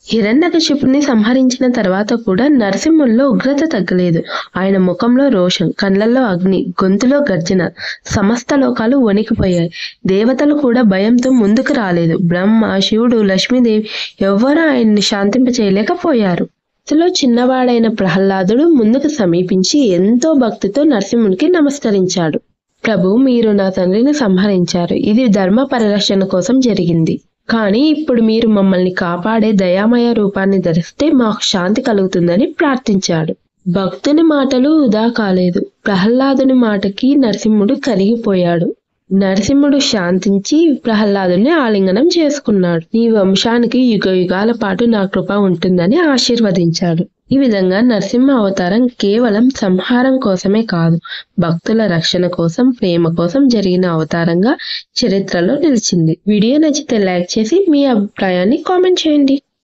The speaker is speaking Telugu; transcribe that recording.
హిరణ్యకశిపుని సంహరించిన తర్వాత కూడా నరసింహుల్లో ఉగ్రత తగ్గలేదు. ఆయన ముఖంలో రోషం, కళ్ళల్లో అగ్ని, గొంతులో గర్జన. సమస్త లోకాలు వణికిపోయాయి. దేవతలు కూడా భయంతో ముందుకు రాలేదు. బ్రహ్మ, శివుడు, లక్ష్మీదేవి ఎవ్వరూ ఆయన్ని శాంతింపచేయలేకపోయారు. ఇంతలో చిన్నవాడైన ప్రహ్లాదుడు ముందుకు సమీపించి ఎంతో భక్తితో నరసింహునికి నమస్కరించాడు. ప్రభు, మీరు నా తండ్రిని సంహరించారు. ఇది ధర్మ పరిరక్షణ కోసం జరిగింది. కానీ ఇప్పుడు మీరు మమ్మల్ని కాపాడే దయామయ రూపాన్ని ధరిస్తే మాకు శాంతి కలుగుతుందని ప్రార్థించాడు. భక్తుని మాటలు వృధా కాలేదు. ప్రహ్లాదుని మాటకి నరసింహుడు కరిగిపోయాడు. నరసింహుడు శాంతించి ప్రహ్లాదుని ఆలింగనం చేసుకున్నాడు. నీ వంశానికి యుగ యుగాల పాటు నా కృప ఉంటుందని ఆశీర్వదించాడు. ఈ విధంగా నరసింహ అవతారం కేవలం సంహారం కోసమే కాదు, భక్తుల రక్షణ కోసం, ప్రేమ కోసం జరిగిన అవతారంగా చరిత్రలో నిలిచింది. వీడియో నచ్చితే లైక్ చేసి మీ అభిప్రాయాన్ని కామెంట్ చేయండి.